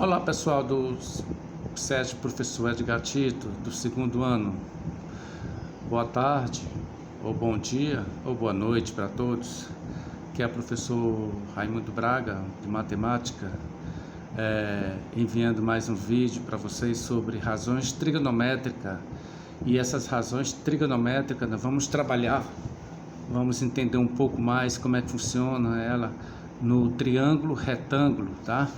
Olá pessoal do SESC Professor Edgar Tito, do segundo ano. Boa tarde, ou bom dia, ou boa noite para todos. Que é o professor Raimundo Braga, de Matemática, enviando mais um vídeo para vocês sobre razões trigonométricas. E essas razões trigonométricas nós vamos trabalhar, vamos entender um pouco mais como é que funciona ela no triângulo retângulo, tá?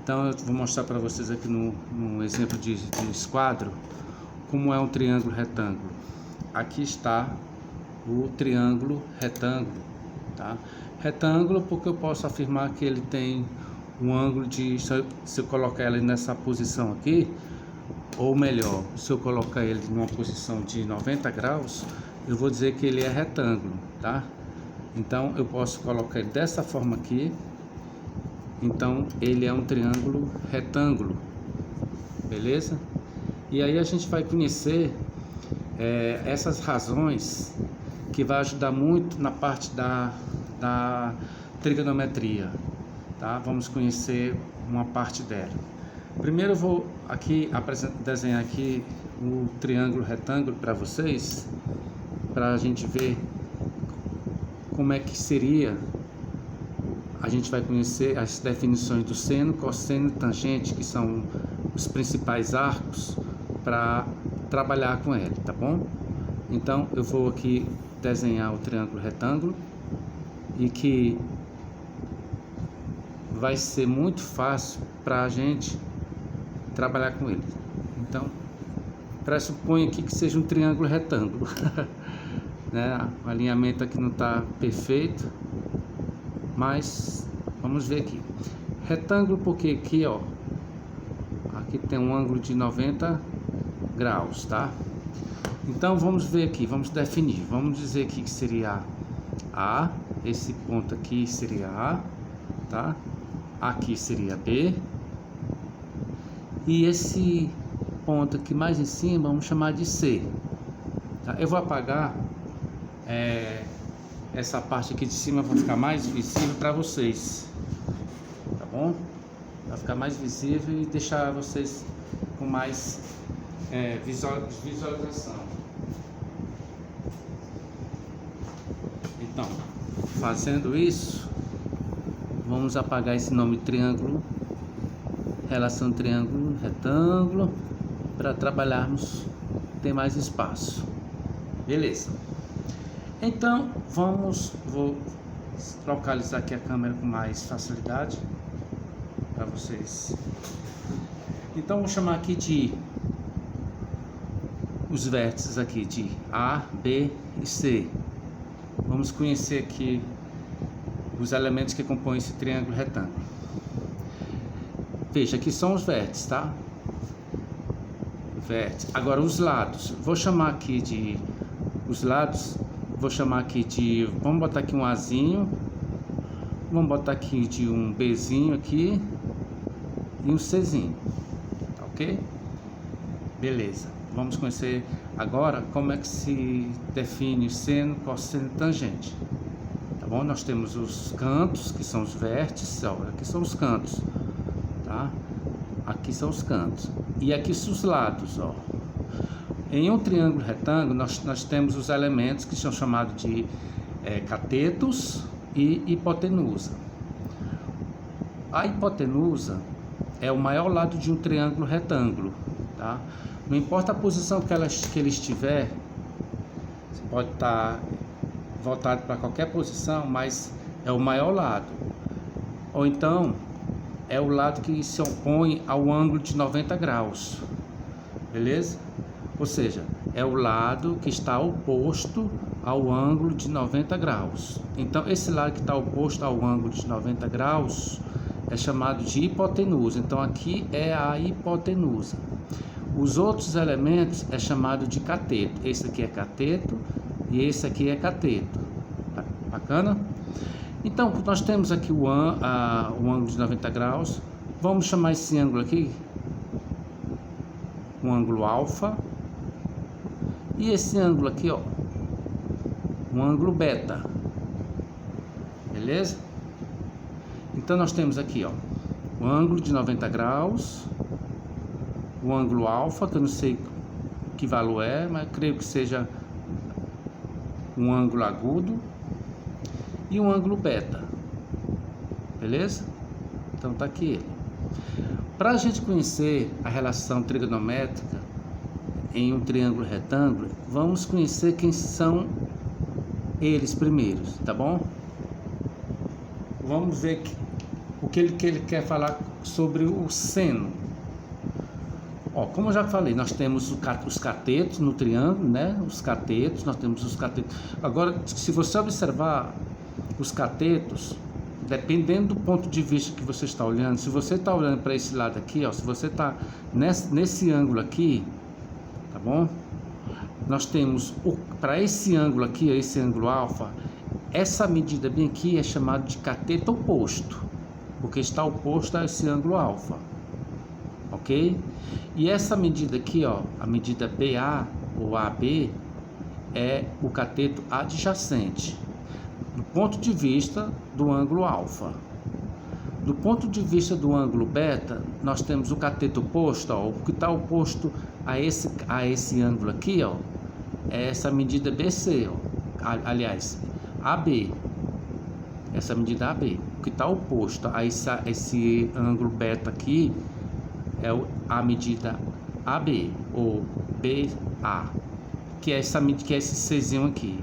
Então eu vou mostrar para vocês aqui no exemplo de esquadro como é um triângulo retângulo. Aqui está o triângulo retângulo, tá? Retângulo porque eu posso afirmar que ele tem um ângulo de, se eu colocar ele nessa posição aqui, ou melhor, se eu colocar ele numa posição de 90 graus, eu vou dizer que ele é retângulo, tá? Então eu posso colocar ele dessa forma aqui. Então ele é um triângulo retângulo, beleza? E aí a gente vai conhecer essas razões que vai ajudar muito na parte da trigonometria, tá? Vamos conhecer uma parte dela. Primeiro eu vou aqui desenhar aqui o triângulo retângulo para vocês, para a gente ver como é que seria. A gente vai conhecer as definições do seno, cosseno e tangente, que são os principais arcos para trabalhar com ele, tá bom? Então eu vou aqui desenhar o triângulo retângulo e que vai ser muito fácil para a gente trabalhar com ele. Então pressupõe aqui que seja um triângulo retângulo. Né? O alinhamento aqui não está perfeito, mas vamos ver aqui. Retângulo porque aqui, ó, aqui tem um ângulo de 90 graus, tá? Então vamos ver aqui, vamos definir. Vamos dizer aqui que seria A, esse ponto aqui seria A, tá? Aqui seria B. E esse ponto aqui mais em cima vamos chamar de C, tá? Eu vou apagar essa parte aqui de cima para ficar mais visível para vocês, tá bom? Vai ficar mais visível e deixar vocês com mais visualização. Então, fazendo isso, vamos apagar esse nome triângulo, relação triângulo retângulo, para trabalharmos, ter mais espaço. Beleza. Então vou localizar aqui a câmera com mais facilidade para vocês. Então vou chamar aqui de os vértices aqui de A, B e C. Vamos conhecer aqui os elementos que compõem esse triângulo retângulo. Veja, aqui são os vértices, tá? Vértices. Agora os lados. Vou chamar aqui de os lados. Vou chamar aqui de, vamos botar aqui um Azinho, vamos botar aqui de um Bzinho aqui e um Czinho, tá ok? Beleza, vamos conhecer agora como é que se define seno, cosseno e tangente, tá bom? Nós temos os cantos, que são os vértices, ó, aqui são os cantos, tá? Aqui são os cantos, e aqui são os lados, ó. Em um triângulo retângulo, nós temos os elementos que são chamados de catetos e hipotenusa. A hipotenusa é o maior lado de um triângulo retângulo, tá? Não importa a posição que ele estiver, você pode estar voltado para qualquer posição, mas é o maior lado. Ou então, é o lado que se opõe ao ângulo de 90 graus, beleza? Ou seja, é o lado que está oposto ao ângulo de 90 graus. Então, esse lado que está oposto ao ângulo de 90 graus é chamado de hipotenusa. Então, aqui é a hipotenusa. Os outros elementos é chamado de cateto. Esse aqui é cateto e esse aqui é cateto. Bacana? Então, nós temos aqui o ângulo de 90 graus. Vamos chamar esse ângulo aqui um ângulo alfa. E esse ângulo aqui, ó, um ângulo beta, beleza? Então nós temos aqui, ó, o ângulo de 90 graus, o ângulo alfa, que eu não sei que valor é, mas creio que seja um ângulo agudo, e um ângulo beta, beleza? Então tá aqui ele. Para a gente conhecer a relação trigonométrica em um triângulo retângulo, vamos conhecer quem são eles primeiros, tá bom? Vamos ver o que ele quer falar sobre o seno. Ó, como eu já falei, nós temos os catetos no triângulo, né? Os catetos, nós temos os catetos. Agora, se você observar os catetos, dependendo do ponto de vista que você está olhando, se você está olhando para esse lado aqui, ó, se você está nesse ângulo aqui, tá bom? Nós temos para esse ângulo aqui, esse ângulo alfa, essa medida bem aqui é chamada de cateto oposto, porque está oposto a esse ângulo alfa, ok? E essa medida aqui, ó, a medida BA ou AB, é o cateto adjacente, do ponto de vista do ângulo alfa. Do ponto de vista do ângulo beta, nós temos o cateto oposto, ó, o que está oposto a esse ângulo aqui, ó, é essa medida BC, ó, aliás, AB, essa medida AB, o que está oposto a esse ângulo beta aqui é a medida AB ou BA, que é esse Czinho aqui.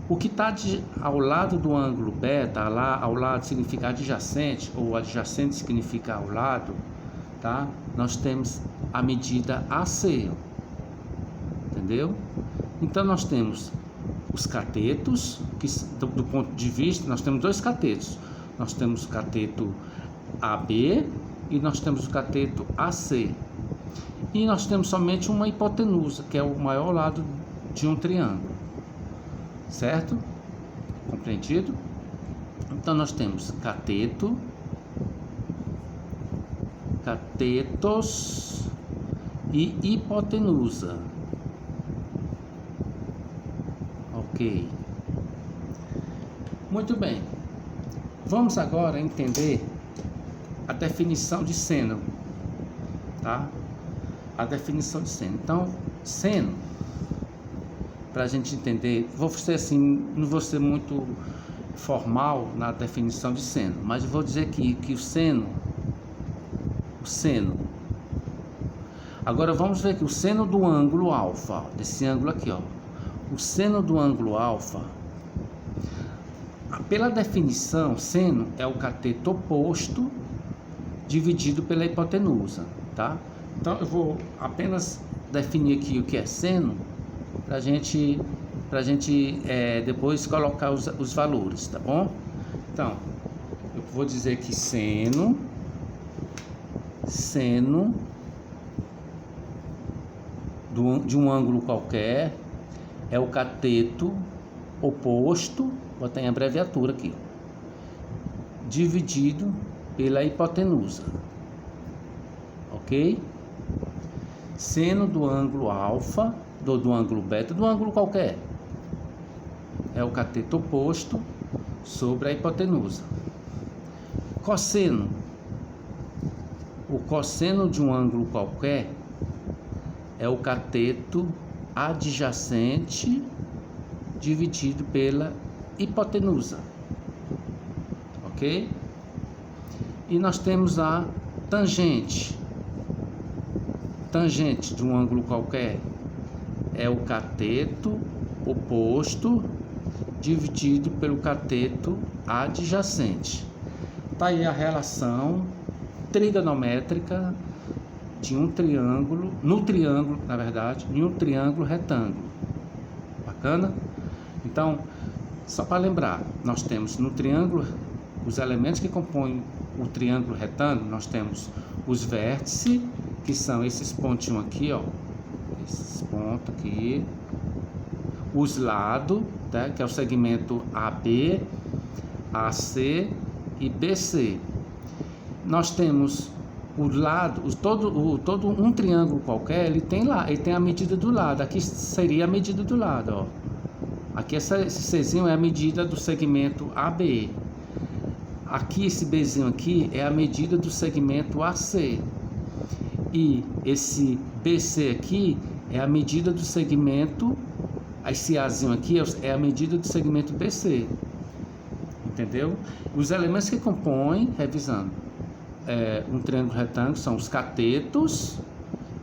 O que está ao lado do ângulo beta, lá ao lado significa adjacente, ou adjacente significa ao lado, tá? Nós temos a medida AC, entendeu? Então nós temos os catetos, que do ponto de vista, nós temos dois catetos. Nós temos o cateto AB e nós temos o cateto AC. E nós temos somente uma hipotenusa, que é o maior lado de um triângulo. Certo? Compreendido? Então nós temos cateto, catetos e hipotenusa. Ok. Muito bem. Vamos agora entender a definição de seno, tá? A definição de seno. Então, seno, para a gente entender, não vou ser muito formal na definição de seno, mas eu vou dizer aqui que o seno, agora vamos ver aqui o seno do ângulo alfa, desse ângulo aqui, ó, o seno do ângulo alfa, pela definição, seno é o cateto oposto dividido pela hipotenusa, tá? Então eu vou apenas definir aqui o que é seno, pra gente depois colocar os valores, tá bom? Então, eu vou dizer que seno de um ângulo qualquer é o cateto oposto, vou botar em abreviatura aqui, dividido pela hipotenusa, ok? Seno do ângulo alfa, do ângulo beta, do ângulo qualquer, é o cateto oposto sobre a hipotenusa. Cosseno, o cosseno de um ângulo qualquer é o cateto adjacente dividido pela hipotenusa, ok? E nós temos a tangente de um ângulo qualquer é o cateto oposto dividido pelo cateto adjacente. Tá aí a relação trigonométrica de um triângulo, em um triângulo retângulo. Bacana? Então, só para lembrar, nós temos no triângulo, os elementos que compõem o triângulo retângulo, nós temos os vértices, que são esses pontinhos aqui, ó, esses pontos aqui, os lados, tá? Que é o segmento AB, AC e BC. Nós temos o lado, todo um triângulo qualquer, ele tem a medida do lado. Aqui seria a medida do lado, ó. Aqui esse Czinho é a medida do segmento AB. Aqui, esse Bzinho aqui é a medida do segmento AC. E esse BC aqui é a medida do segmento, esse Azinho aqui é a medida do segmento BC. Entendeu? Os elementos que compõem, revisando, um triângulo retângulo são os catetos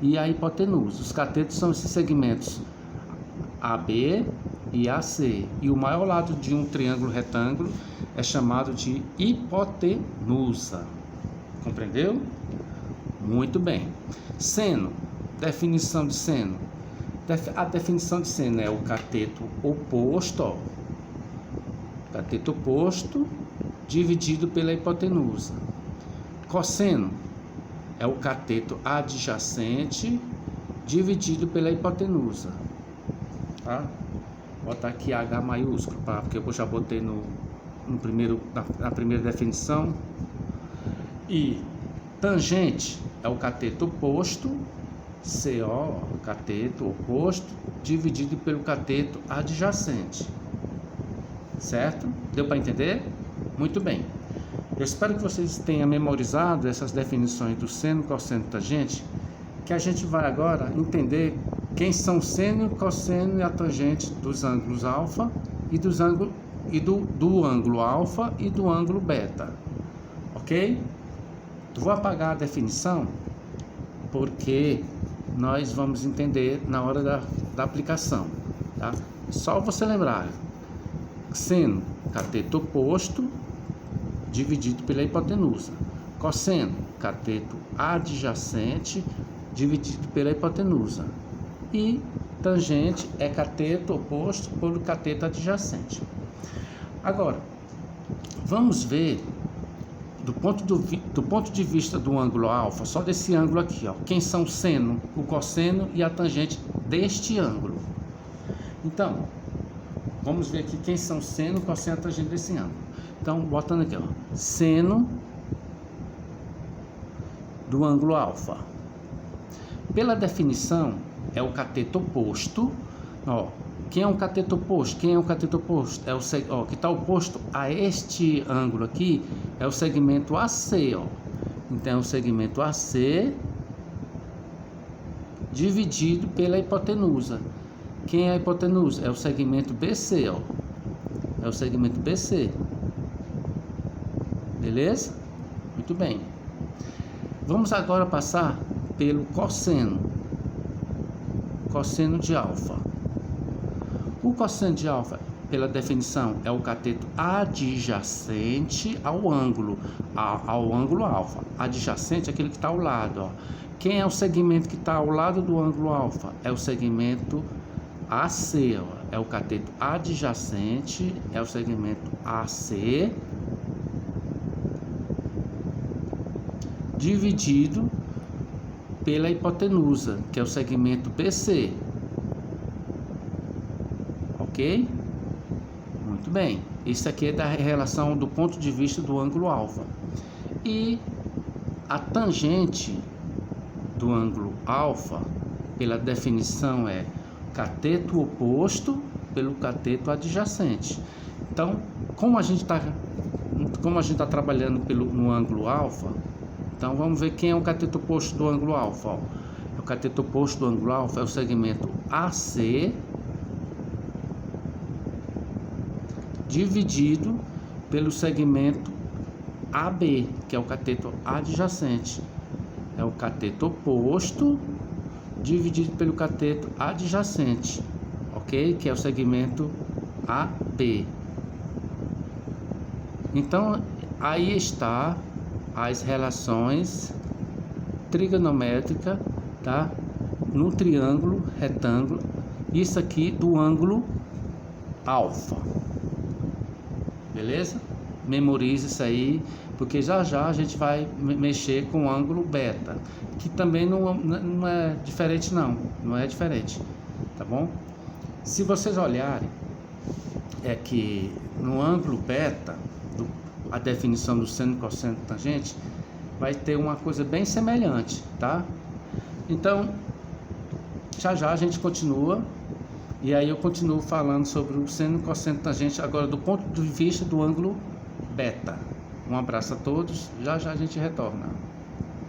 e a hipotenusa. Os catetos são esses segmentos AB e AC. E o maior lado de um triângulo retângulo é chamado de hipotenusa. Compreendeu? Muito bem. Seno. Definição de seno. A definição de seno é o cateto oposto, ó. Cateto oposto dividido pela hipotenusa. Cosseno é o cateto adjacente dividido pela hipotenusa. Tá? Vou botar aqui H maiúsculo, porque eu já botei na primeira definição. E tangente é o cateto oposto, CO, cateto oposto, dividido pelo cateto adjacente. Certo? Deu para entender? Muito bem. Eu espero que vocês tenham memorizado essas definições do seno, cosseno e tangente, que a gente vai agora entender quem são o seno, cosseno e a tangente dos ângulos alfa e do ângulo alfa e do ângulo beta. Ok? Vou apagar a definição porque nós vamos entender na hora da aplicação. Tá? Só você lembrar. Seno, cateto oposto dividido pela hipotenusa. Cosseno, cateto adjacente dividido pela hipotenusa. E tangente é cateto oposto pelo cateto adjacente. Agora, vamos ver do ponto de vista do ângulo alfa, só desse ângulo aqui, ó, quem são o seno, o cosseno e a tangente deste ângulo. Então, vamos ver aqui quem são o seno, cosseno e a tangente desse ângulo. Então, botando aqui, ó, seno do ângulo alfa. Pela definição, é o cateto oposto. Ó, quem é um cateto oposto? Quem é um cateto oposto? É o que está oposto a este ângulo aqui, é o segmento AC, ó. Então, é o segmento AC dividido pela hipotenusa. Quem é a hipotenusa? É o segmento BC, ó. É o segmento BC. Beleza? Muito bem. Vamos agora passar pelo cosseno. Cosseno de alfa. O cosseno de alfa, pela definição, é o cateto adjacente ao ângulo alfa. Adjacente é aquele que está ao lado, ó. Quem é o segmento que está ao lado do ângulo alfa? É o segmento AC, ó. É o cateto adjacente, é o segmento AC dividido pela hipotenusa, que é o segmento BC. Ok? Muito bem. Isso aqui é da relação do ponto de vista do ângulo alfa. E a tangente do ângulo alfa, pela definição, é cateto oposto pelo cateto adjacente. Então, como a gente está trabalhando no ângulo alfa, então vamos ver quem é o cateto oposto do ângulo alfa. Ó. O cateto oposto do ângulo alfa é o segmento AC dividido pelo segmento AB, que é o cateto adjacente. É o cateto oposto dividido pelo cateto adjacente, ok? Que é o segmento AB. Então, aí está as relações trigonométricas, tá? No triângulo retângulo, isso aqui do ângulo alfa. Beleza? Memorize isso aí, porque já a gente vai mexer com o ângulo beta, que também não é diferente, não é diferente, tá bom? Se vocês olharem, é que no ângulo beta, a definição do seno, cosseno e tangente, vai ter uma coisa bem semelhante, tá? Então, já a gente continua. E aí eu continuo falando sobre o seno, cosseno e tangente agora do ponto de vista do ângulo beta. Um abraço a todos, já já a gente retorna.